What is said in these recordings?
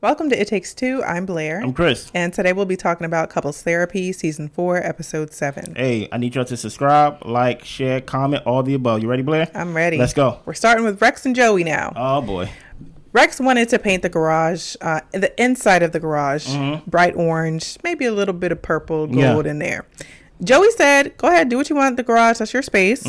Welcome to It Takes Two. I'm Blair. I'm Chris. And today we'll be talking about Couples Therapy, Season 4, Episode 7. Hey, I need y'all to subscribe, like, share, comment, all the above. You ready, Blair? I'm ready. Let's go. We're starting with Rex and Joey now. Oh, boy. Rex wanted to paint the garage, the inside of the garage, bright orange, maybe a little bit of purple gold in there. Joey said, go ahead, do what you want in the garage. That's your space.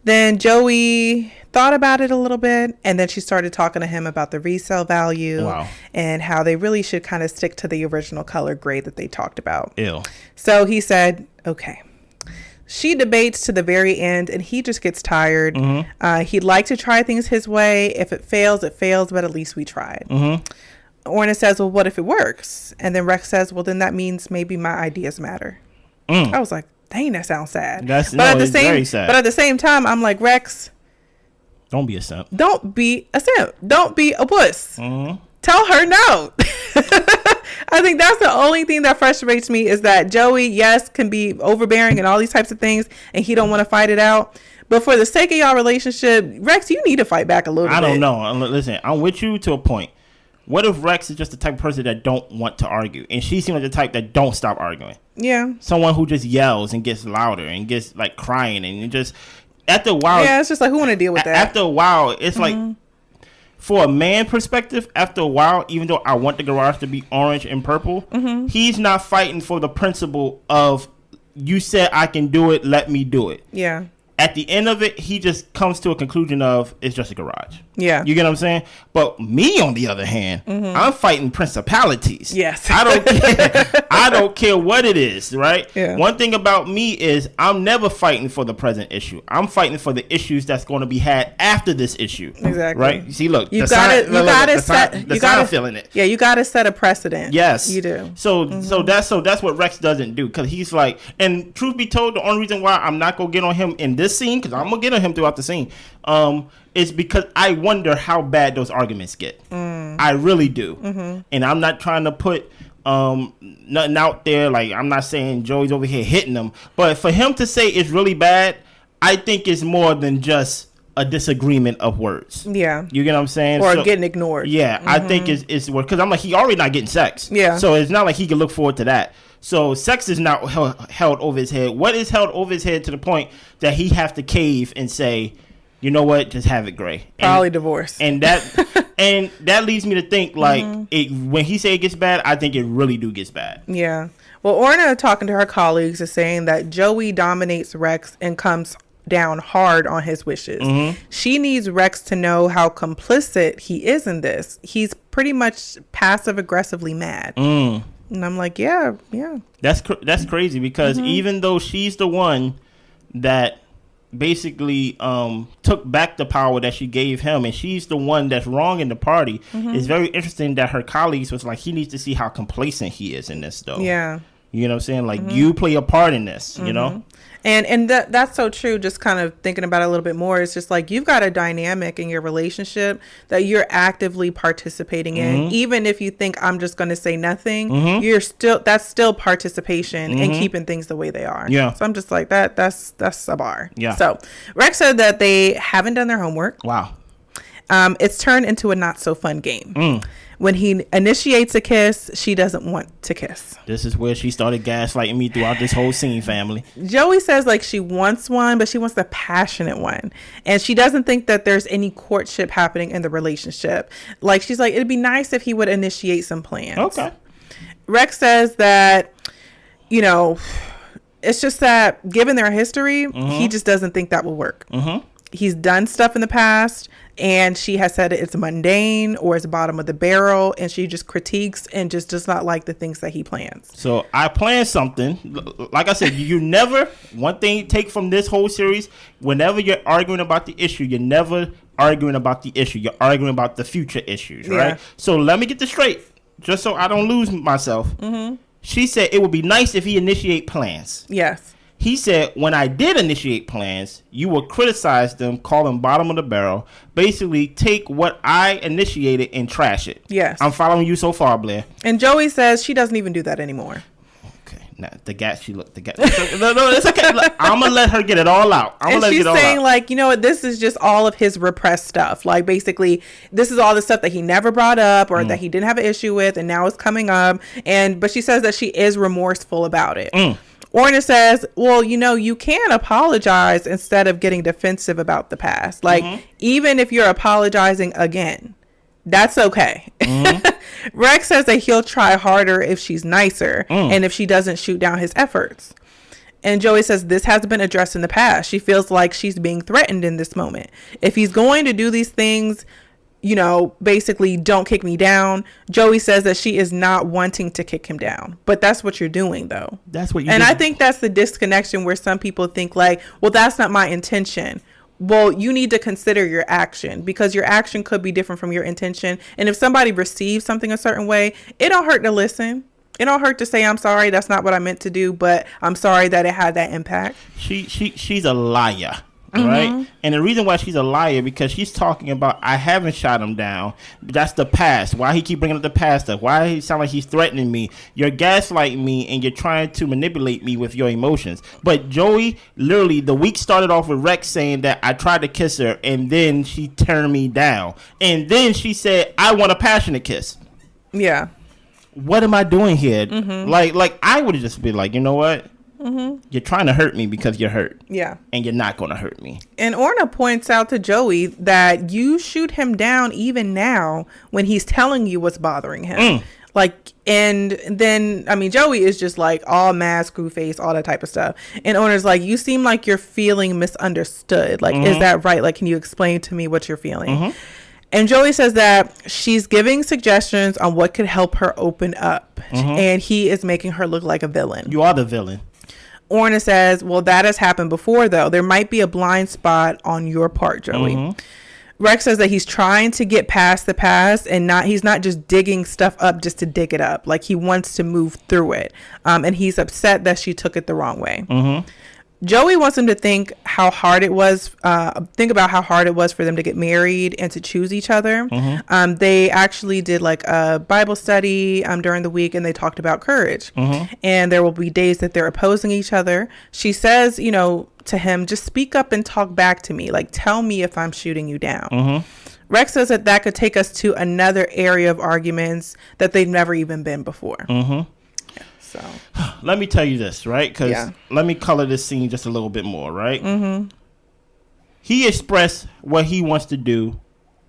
Then Joey thought about it a little bit, and then she started talking to him about the resale value and how they really should kind of stick to the original color gray that they talked about. Ew. So he said, okay. She debates to the very end, and he just gets tired. He'd like to try things his way. If it fails, but at least we tried. Orna says, well, what if it works? And then Rex says, well, then that means maybe my ideas matter. I was like, dang, that sounds sad. It's very sad. But at the same time, I'm like, Rex, don't be a simp. Don't be a simp. Don't be a wuss. Tell her no. I think that's the only thing that frustrates me is that Joey, yes, can be overbearing and all these types of things, and he don't want to fight it out. But for the sake of y'all relationship, Rex, you need to fight back a little bit. I don't know. Listen, I'm with you to a point. What if Rex is just the type of person that don't want to argue, and she seems like the type that don't stop arguing? Yeah. Someone who just yells and gets louder and gets like crying and just after a while. Yeah, it's just like, who want to deal with that? After a while, it's like, for a man perspective, after a while, even though I want the garage to be orange and purple, he's not fighting for the principle of, you said I can do it, let me do it. Yeah. At the end of it, he just comes to a conclusion of, it's just a garage. Yeah. You get what I'm saying? But me, on the other hand, I'm fighting principalities. Yes. I don't care. I don't care what it is, right? Yeah. One thing about me is I'm never fighting for the present issue. I'm fighting for the issues that's going to be had after this issue. Exactly. Right? You see, look. You got to set. The sign feeling it. Yeah, you got to set a precedent. Yes. You do. So that's what Rex doesn't do, because he's like, and truth be told, the only reason why I'm not going to get on him in this scene, because I'm going to get on him throughout the scene, is because I wonder how bad those arguments get. I really do. And I'm not trying to put nothing out there. Like, I'm not saying Joey's over here hitting them, but for him to say it's really bad, I think it's more than just a disagreement of words. Yeah. You get what I'm saying? Or getting ignored. Yeah. I think it's because I'm like, he already not getting sex. Yeah. So it's not like he can look forward to that. So sex is not held over his head. What is held over his head to the point that he has to cave and say, you know what, just have it gray. Probably divorce. And that leads me to think, like, when he say it gets bad, I think it really do gets bad. Yeah. Well, Orna, talking to her colleagues, is saying that Joey dominates Rex and comes down hard on his wishes. She needs Rex to know how complicit he is in this. He's pretty much passive aggressively mad. And I'm like, yeah. That's crazy, because even though she's the one that basically took back the power that she gave him, and she's the one that's wrong in the party, it's very interesting that her colleagues was like, he needs to see how complacent he is in this, though. Yeah. You know what I'm saying? Like, you play a part in this, you know? And that's so true. Just kind of thinking about it a little bit more, it's just like, you've got a dynamic in your relationship that you're actively participating in. Even if you think I'm just going to say nothing, that's still participation in keeping things the way they are. Yeah. So I'm just like, that's a bar. Yeah. So Rex said that they haven't done their homework. Wow. It's turned into a not so fun game. When he initiates a kiss, she doesn't want to kiss. This is where she started gaslighting me throughout this whole scene, family. Joey says, like, she wants one, but she wants the passionate one. And she doesn't think that there's any courtship happening in the relationship. Like, she's like, it'd be nice if he would initiate some plans. Okay. Rex says that, you know, it's just that given their history, he just doesn't think that will work. He's done stuff in the past, and she has said it's mundane or it's bottom of the barrel, and she just critiques and just does not like the things that he plans. So I plan something. Like I said, you never, one thing take from this whole series, whenever you're arguing about the issue, you're never arguing about the issue. You're arguing about the future issues, right? Yeah. So let me get this straight, just so I don't lose myself. She said it would be nice if he initiate plans. Yes. He said, when I did initiate plans, you will criticize them, call them bottom of the barrel, basically take what I initiated and trash it. Yes. I'm following you so far, Blair. And Joey says she doesn't even do that anymore. Okay. Nah, the gas. She looked the gas. No, it's okay. Look, I'm gonna let her get it all out. And she's saying like, you know what? This is just all of his repressed stuff. Like basically, this is all the stuff that he never brought up or that he didn't have an issue with, and now it's coming up. But she says that she is remorseful about it. Orna says, well, you know, you can apologize instead of getting defensive about the past. Like, even if you're apologizing again, that's okay. Rex says that he'll try harder if she's nicer and if she doesn't shoot down his efforts. And Joey says this has been addressed in the past. She feels like she's being threatened in this moment. If he's going to do these things, you know, basically don't kick me down. Joey says that she is not wanting to kick him down, but that's what you're doing though. That's what you And I think that's the disconnection where some people think like, well, that's not my intention. Well, you need to consider your action because your action could be different from your intention. And if somebody receives something a certain way, it don't hurt to listen. It don't hurt to say, I'm sorry, that's not what I meant to do, but I'm sorry that it had that impact. She's a liar. Right. And the reason why she's a liar because she's talking about I haven't shot him down. That's the past. Why he keep bringing up the past stuff? Why he sound like he's threatening me? You're gaslighting me and you're trying to manipulate me with your emotions. But Joey, literally, the week started off with Rex saying that I tried to kiss her and then she turned me down. And then she said, I want a passionate kiss. Yeah. What am I doing here? Like I would have just been like, you know what? You're trying to hurt me because you're hurt. Yeah. And you're not going to hurt me. And Orna points out to Joey that you shoot him down even now when he's telling you what's bothering him. Like, and then, I mean, Joey is just like all mad, screw face, all that type of stuff. And Orna's like, you seem like you're feeling misunderstood. Like, is that right? Like, can you explain to me what you're feeling? And Joey says that she's giving suggestions on what could help her open up. And he is making her look like a villain. You are the villain. Orna says, well, that has happened before, though. There might be a blind spot on your part, Joey. Rex says that he's trying to get past the past and he's not just digging stuff up just to dig it up. Like he wants to move through it. And he's upset that she took it the wrong way. Joey wants him to think how hard it was, think about how hard it was for them to get married and to choose each other. They actually did like a Bible study during the week and they talked about courage. And there will be days that they're opposing each other. She says, you know, to him, just speak up and talk back to me. Like, tell me if I'm shooting you down. Rex says that could take us to another area of arguments that they've never even been before. So let me tell you this, right? Because let me color this scene just a little bit more, right? He expressed what he wants to do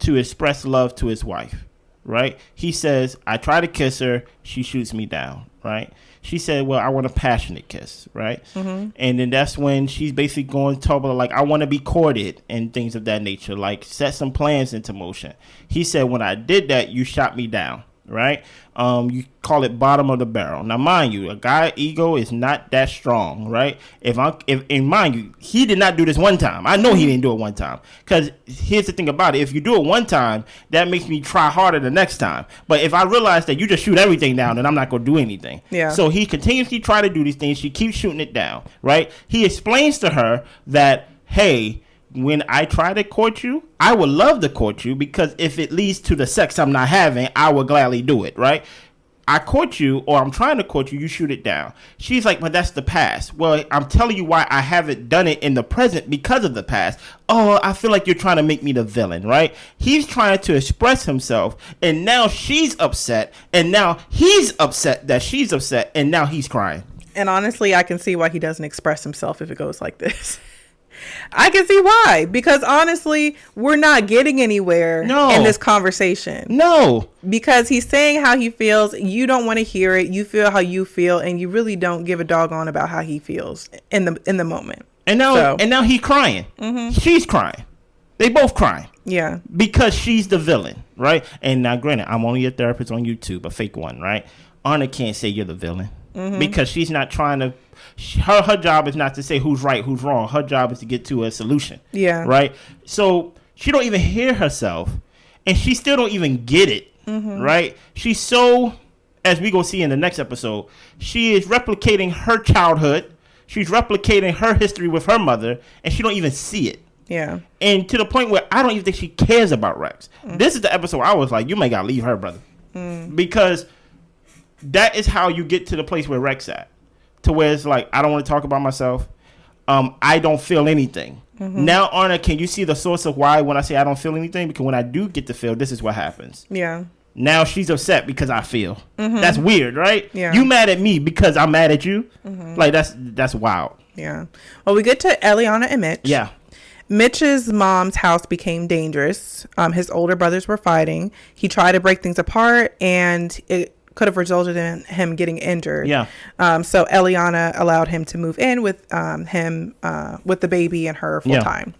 to express love to his wife, right? He says, I try to kiss her, she shoots me down, right? She said, well, I want a passionate kiss, right? And then that's when she's basically going to talk about, like, I want to be courted and things of that nature, like set some plans into motion. He said, when I did that, you shot me down, right? You call it bottom of the barrel. Now, mind you, a guy's ego is not that strong, right? And mind you, he did not do this one time. I know he didn't do it one time. Because here's the thing about it. If you do it one time, that makes me try harder the next time. But if I realize that you just shoot everything down, then I'm not going to do anything. So he continuously try to do these things. She keeps shooting it down, right? He explains to her that, hey, when I try to court you, I would love to court you because if it leads to the sex I'm not having, I would gladly do it, right? I court you or I'm trying to court you, you shoot it down. She's like, but that's the past. Well, I'm telling you why I haven't done it in the present because of the past. Oh, I feel like you're trying to make me the villain, right? He's trying to express himself and now she's upset and now he's upset that she's upset and now he's crying. And honestly, I can see why he doesn't express himself if it goes like this. I can see why, because honestly, we're not getting anywhere in this conversation. Because he's saying how he feels. You don't want to hear it. You feel how you feel, and you really don't give a doggone about how he feels in the moment. And now he's crying. She's crying. They both crying. Yeah. Because she's the villain, right? And now, granted, I'm only a therapist on YouTube, a fake one, right? Orna can't say you're the villain because she's not trying to. Her job is not to say who's right, who's wrong. Her job is to get to a solution. Yeah. Right? So she don't even hear herself and she still don't even get it. Right? She's so, as we gonna see in the next episode, she is replicating her childhood. She's replicating her history with her mother and she don't even see it. Yeah. And to the point where I don't even think she cares about Rex. This is the episode I was like, you may gotta leave her, brother. Because that is how you get to the place where Rex at. to where it's like, I don't want to talk about myself. I don't feel anything. Mm-hmm. Now, Orna, can you see the source of why when I say I don't feel anything? Because when I do get to feel, this is what happens. Yeah. Now she's upset because I feel. Mm-hmm. That's weird, right? Yeah. You mad at me because I'm mad at you? Mm-hmm. Like, that's wild. Yeah. Well, we get to Elíana and Mitch. Yeah. Mitch's mom's house became dangerous. His older brothers were fighting. He tried to break things apart, and it could have resulted in him getting injured. Yeah. So Elíana allowed him to move in with with the baby and her full time.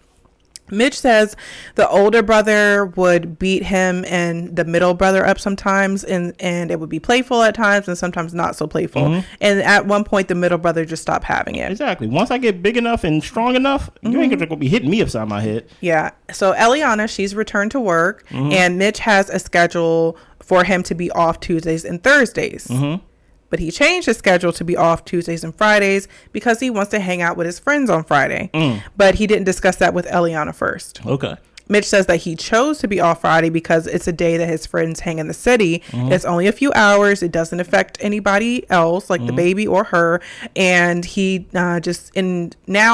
Mitch says the older brother would beat him and the middle brother up sometimes, and it would be playful at times and sometimes not so playful. Mm-hmm. And at one point, the middle brother just stopped having it. Exactly. Once I get big enough and strong enough, you ain't gonna be hitting me upside my head. Yeah. So Elíana, she's returned to work, and Mitch has a schedule for him to be off Tuesdays and Thursdays. Mm-hmm. But he changed his schedule to be off Tuesdays and Fridays because he wants to hang out with his friends on Friday. But he didn't discuss that with Elíana first. Okay. Mitch says that he chose to be off Friday because it's a day that his friends hang in the city. It's only a few hours. It doesn't affect anybody else, like the baby or her. And he now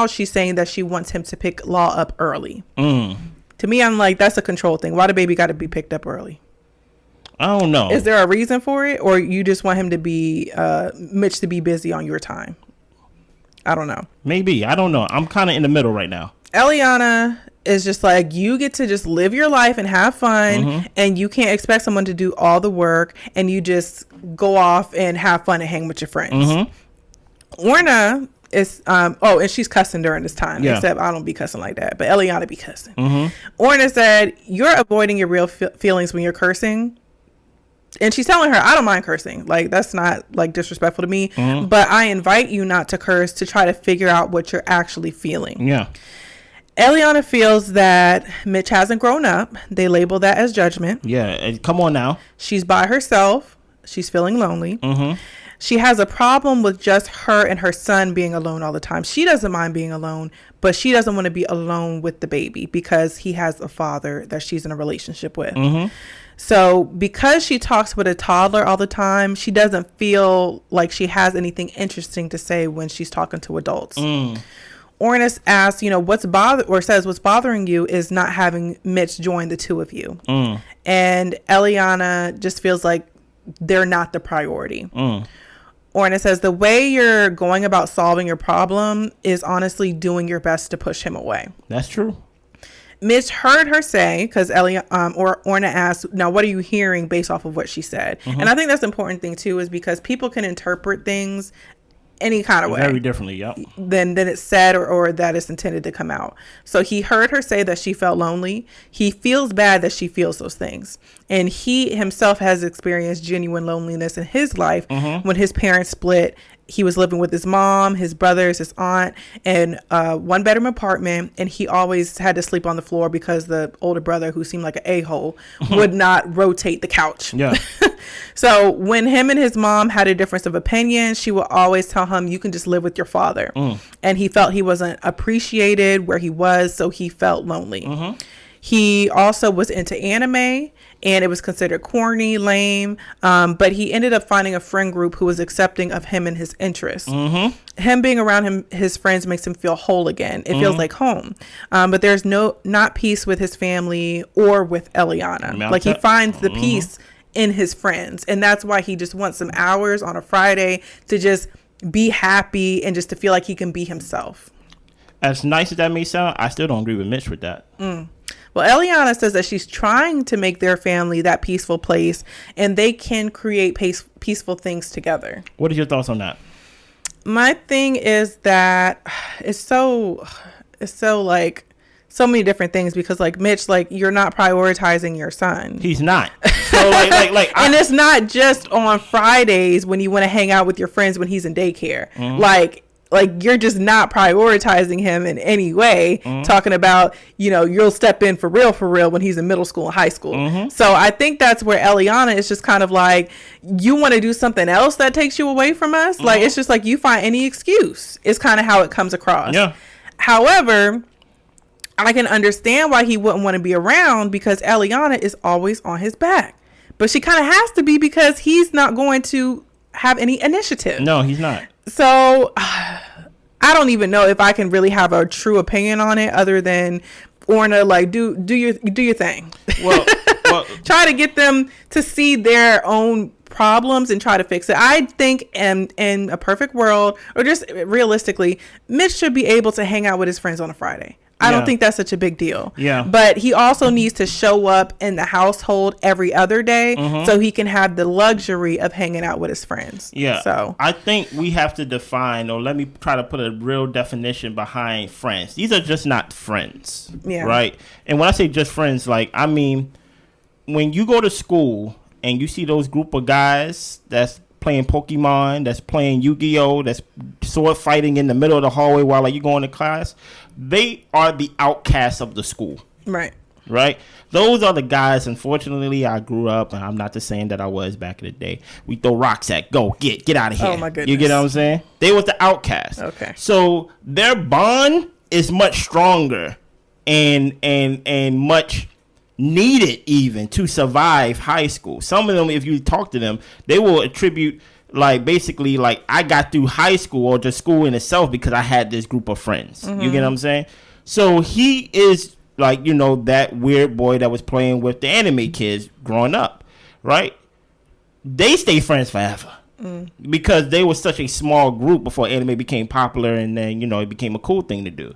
she's saying that she wants him to pick Law up early. To me, I'm like, that's a control thing. Why the baby got to be picked up early? I don't know. Is there a reason for it, or you just want him to be Mitch to be busy on your time? I don't know. Maybe. I don't know. I'm kind of in the middle right now. Elíana is just like, you get to just live your life and have fun, and you can't expect someone to do all the work, and you just go off and have fun and hang with your friends. Orna is and she's cussing during this time, except I don't be cussing like that, but Elíana be cussing. Orna said, you're avoiding your real feelings when you're cursing. And she's telling her, I don't mind cursing. Like, that's not, like, disrespectful to me. But I invite you not to curse to try to figure out what you're actually feeling. Yeah. Elíana feels that Mitch hasn't grown up. They label that as judgment. Yeah. Come on now. She's by herself. She's feeling lonely. She has a problem with just her and her son being alone all the time. She doesn't mind being alone, but she doesn't want to be alone with the baby because he has a father that she's in a relationship with. So because she talks with a toddler all the time, she doesn't feel like she has anything interesting to say when she's talking to adults. Orna asks, what's bothering you is not having Mitch join the two of you. And Elíana just feels like they're not the priority. Orna says the way you're going about solving your problem is honestly doing your best to push him away. That's true. Mitch heard her say, because Orna asked, now what are you hearing based off of what she said? And I think that's an important thing too, is because people can interpret things any kind of way. Very differently, yeah. Than it's said or that it's intended to come out. So he heard her say that she felt lonely. He feels bad that she feels those things. And he himself has experienced genuine loneliness in his life when his parents split. He was living with his mom, his brothers, his aunt, in a one-bedroom apartment, and he always had to sleep on the floor because the older brother, who seemed like an a-hole, would not rotate the couch. Yeah. So when him and his mom had a difference of opinion, she would always tell him, you can just live with your father. And he felt he wasn't appreciated where he was, so he felt lonely. He also was into anime, and it was considered corny, lame, but he ended up finding a friend group who was accepting of him and his interests. Him being around his friends makes him feel whole again. It feels like home. But there's not peace with his family or with Elíana. Like, he finds the peace in his friends, and that's why he just wants some hours on a Friday to just be happy and just to feel like he can be himself. As nice as that may sound, I still don't agree with Mitch with that. Well, Elíana says that she's trying to make their family that peaceful place, and they can create peaceful things together. What are your thoughts on that? My thing is that it's so like so many different things, because like Mitch, like, you're not prioritizing your son. He's not. So like and it's not just on Fridays when you want to hang out with your friends when he's in daycare. Like you're just not prioritizing him in any way, talking about, you'll step in for real when he's in middle school and high school. So I think that's where Elíana is just kind of like, you want to do something else that takes you away from us? Like, it's just like you find any excuse. It's kind of how it comes across. Yeah. However, I can understand why he wouldn't want to be around, because Elíana is always on his back. But she kind of has to be, because he's not going to have any initiative. No, he's not. So I don't even know if I can really have a true opinion on it other than Orna, like, do your thing. Well, try to get them to see their own problems and try to fix it. I think in a perfect world, or just realistically, Mitch should be able to hang out with his friends on a Friday. I don't think that's such a big deal. Yeah. But he also needs to show up in the household every other day so he can have the luxury of hanging out with his friends. Yeah. So I think we have to define, or let me try to put a real definition behind friends. These are just not friends. Yeah. Right? And when I say just friends, like, I mean, when you go to school and you see those group of guys that's playing Pokemon, that's playing Yu-Gi-Oh, that's sword fighting in the middle of the hallway while like you going to class, they are the outcasts of the school. Right? Those are the guys. Unfortunately, I grew up, and I'm not just saying that I was back in the day. We throw rocks at, go, get out of here. Oh my goodness. You get what I'm saying? They was the outcasts. Okay. So their bond is much stronger and much needed even to survive high school. Some of them, if you talk to them, they will attribute like basically like I got through high school or just school in itself because I had this group of friends. You get what I'm saying? So he is like, you know, that weird boy that was playing with the anime kids growing up, right? They stay friends forever because they were such a small group before anime became popular, and then, you know, it became a cool thing to do.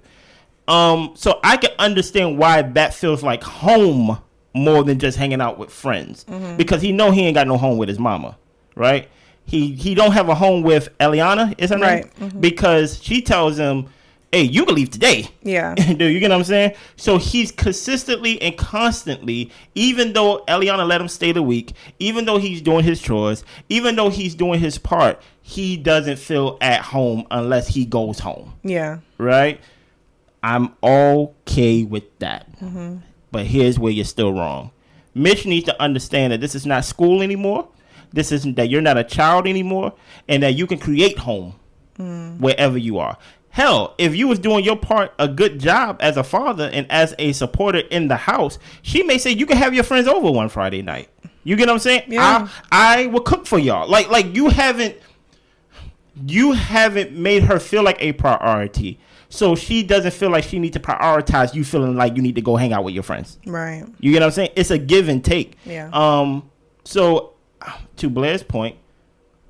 So I can understand why that feels like home more than just hanging out with friends, because he know he ain't got no home with his mama, right? He don't have a home with Elíana, is her name? Because she tells him, hey, you can leave today. Yeah. Dude, you get what I'm saying? So he's consistently and constantly, even though Elíana let him stay the week, even though he's doing his chores, even though he's doing his part, he doesn't feel at home unless he goes home. Yeah. Right? I'm okay with that. But here's where you're still wrong. Mitch needs to understand that this is not school anymore. This isn't that you're not a child anymore, and that you can create home wherever you are. Hell, if you was doing your part a good job as a father and as a supporter in the house, she may say you can have your friends over one Friday night. You get what I'm saying? Yeah. I will cook for y'all. Like you haven't made her feel like a priority. So she doesn't feel like she needs to prioritize you feeling like you need to go hang out with your friends. Right. You get what I'm saying? It's a give and take. Yeah. So to Blair's point,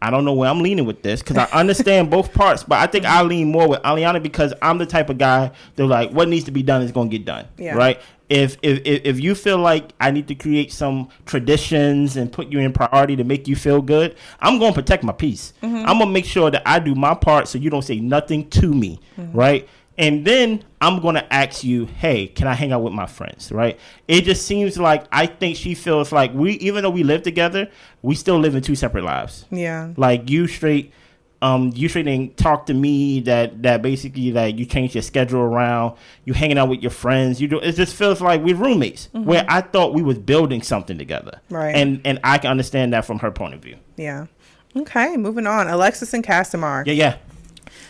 I don't know where I'm leaning with this because I understand both parts, but I think I lean more with Elíana because I'm the type of guy that like what needs to be done is going to get done. Yeah. Right. If you feel like I need to create some traditions and put you in priority to make you feel good, I'm going to protect my peace. I'm going to make sure that I do my part so you don't say nothing to me. Right. And then I'm going to ask you, hey, can I hang out with my friends, right? It just seems like I think she feels like even though we live together, we still live in two separate lives. Yeah. Like you straight didn't talk to me that basically like you changed your schedule around, you hanging out with your friends. It just feels like we're roommates where I thought we was building something together. Right. And I can understand that from her point of view. Yeah. Okay, moving on. Alexes and Casimar. Yeah.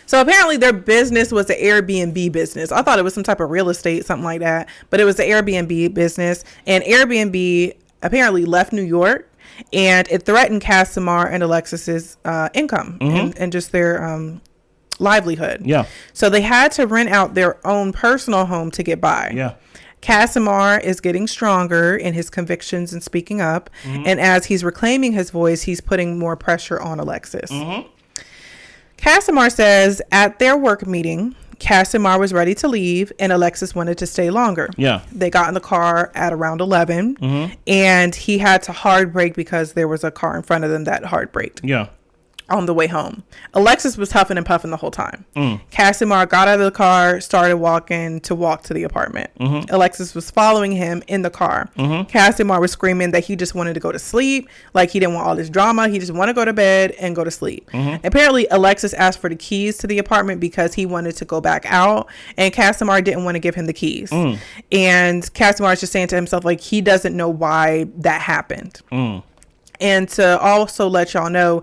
So apparently their business was an Airbnb business. I thought it was some type of real estate, something like that. But it was the Airbnb business. And Airbnb apparently left New York. And it threatened Casimar and Alexes' income and just their livelihood. Yeah. So they had to rent out their own personal home to get by. Yeah. Casimar is getting stronger in his convictions and speaking up. And as he's reclaiming his voice, he's putting more pressure on Alexes. Casimar says at their work meeting, Casimar was ready to leave and Alexes wanted to stay longer. Yeah. They got in the car at around 11 and he had to hard brake because there was a car in front of them that hard braked. Yeah. On the way home. Alexes was huffing and puffing the whole time. Casimar got out of the car, started walk to the apartment. Alexes was following him in the car. Casimar was screaming that he just wanted to go to sleep, like he didn't want all this drama. He just wanted to go to bed and go to sleep. Apparently, Alexes asked for the keys to the apartment because he wanted to go back out, and Casimar didn't want to give him the keys. And Casimar is just saying to himself, like, he doesn't know why that happened. And to also let y'all know,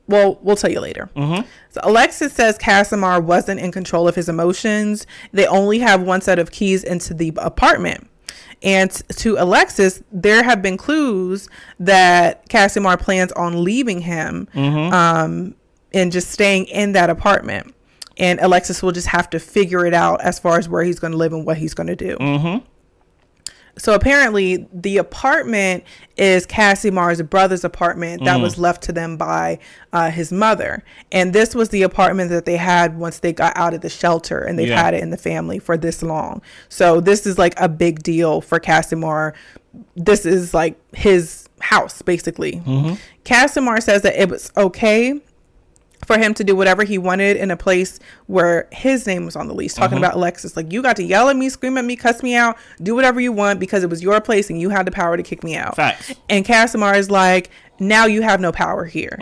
well, we'll tell you later. So Alexes says Casimar wasn't in control of his emotions. They only have one set of keys into the apartment. And to Alexes, there have been clues that Casimar plans on leaving him and just staying in that apartment. And Alexes will just have to figure it out as far as where he's going to live and what he's going to do. Mm-hmm. So apparently the apartment is Casimar's brother's apartment that was left to them by his mother. And this was the apartment that they had once they got out of the shelter, and they've had it in the family for this long. So this is like a big deal for Casimar. This is like his house, basically. Mm-hmm. Casimar says that it was okay for him to do whatever he wanted in a place where his name was on the lease, talking about Alexes. Like, you got to yell at me, scream at me, cuss me out, do whatever you want because it was your place and you had the power to kick me out. Facts. And Casimar is like, now you have no power here.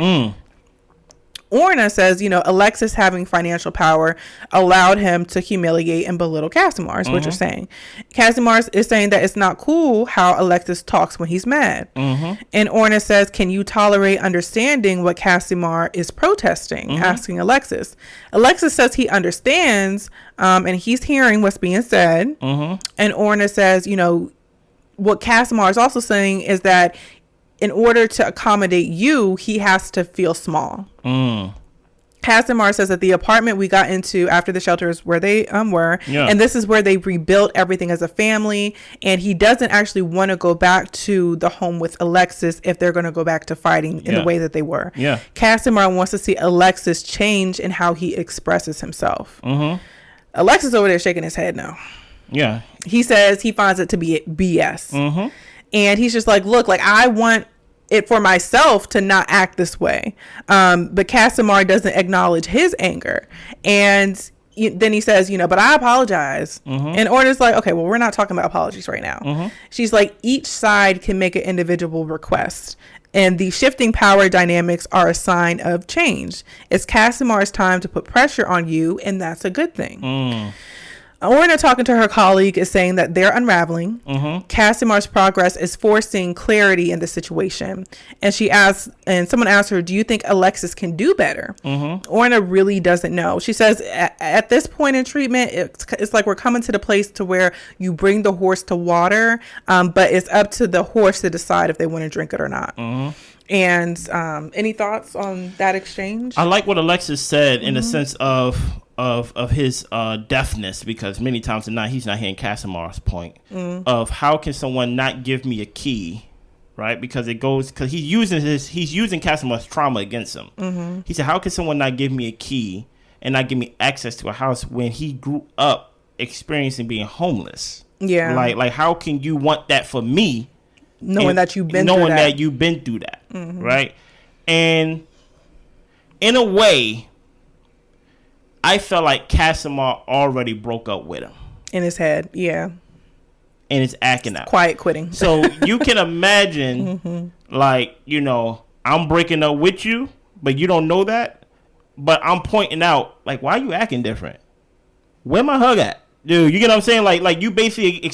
Orna says, Alexes having financial power allowed him to humiliate and belittle Casimar, is what you're saying. Casimar is saying that it's not cool how Alexes talks when he's mad. And Orna says, can you tolerate understanding what Casimar is protesting, asking Alexes. Alexes says he understands, and he's hearing what's being said. And Orna says, what Casimar is also saying is that in order to accommodate you, he has to feel small. Casimar says that the apartment we got into after the shelter is where they were. Yeah. And this is where they rebuilt everything as a family. And he doesn't actually want to go back to the home with Alexes if they're going to go back to fighting in the way that they were. Yeah. Casimar wants to see Alexes change in how he expresses himself. Alexes over there shaking his head no. Yeah. He says he finds it to be BS. And he's just like, look, like, I want it for myself to not act this way. But Casimar doesn't acknowledge his anger. And then he says, but I apologize. And Orna's like, okay, well, we're not talking about apologies right now. She's like, each side can make an individual request. And the shifting power dynamics are a sign of change. It's Casimar's time to put pressure on you, and that's a good thing. Orna, talking to her colleague, is saying that they're unraveling. Casimar's progress is forcing clarity in the situation. And someone asked her, do you think Alexes can do better? Orna really doesn't know. She says at this point in treatment, it's like we're coming to the place to where you bring the horse to water, but it's up to the horse to decide if they want to drink it or not. And any thoughts on that exchange? I like what Alexes said in the sense of his deafness, because many times tonight he's not hearing Casimar's point of how can someone not give me a key, right? Because he's using Casimar's trauma against him. He said, how can someone not give me a key and not give me access to a house when he grew up experiencing being homeless? Yeah, like how can you want that for me? Knowing that you've been through that, right? And in a way, I felt like Casimar already broke up with him. In his head, yeah. And is acting out. Quiet quitting. So you can imagine, like, I'm breaking up with you, but you don't know that. But I'm pointing out, like, why are you acting different? Where my hug at? Dude, you get what I'm saying? Like you basically,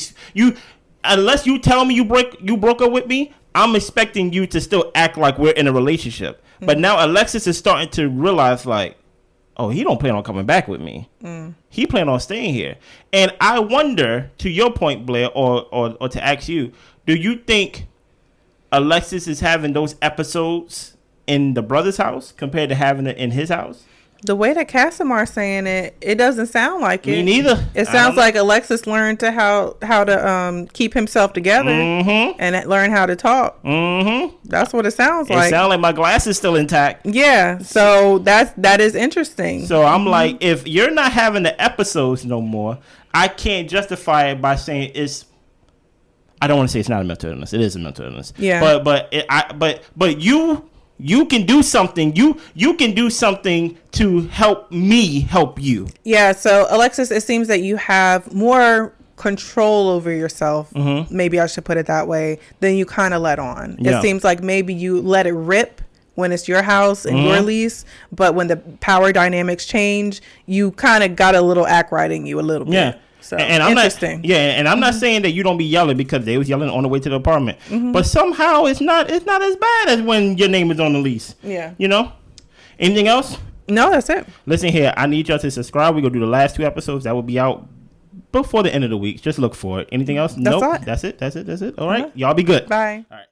unless you tell me you broke up with me, I'm expecting you to still act like we're in a relationship. But now Alexes is starting to realize, like, oh, he don't plan on coming back with me. He plan on staying here. And I wonder, to your point, Blair, or to ask you, do you think Alexes is having those episodes in the brother's house compared to having it in his house? The way that Casimar's saying it doesn't sound like it. Me neither. It sounds like Alexes learned to how to keep himself together and learn how to talk. That's what it sounds like. It sounds like my glass is still intact. Yeah, so that is interesting. So I'm like, if you're not having the episodes no more, I can't justify it by saying it's. I don't want to say it's not a mental illness. It is a mental illness. Yeah. But you can do something. You can do something to help me help you. Yeah. So Alexes, it seems that you have more control over yourself. Maybe I should put it that way. Than you kind of let on. Yeah. It seems like maybe you let it rip when it's your house and your lease, but when the power dynamics change, you kind of got a little act right in you a little bit. Yeah. So and I'm interesting. I'm not saying that you don't be yelling, because they was yelling on the way to the apartment. But somehow it's not as bad as when your name is on the lease. Yeah. Anything else? No, that's it. Listen here, I need y'all to subscribe. We're gonna do the last 2 episodes. That will be out before the end of the week. Just look for it. Anything else? Nope. That's it. All right. Y'all be good. Bye. All right.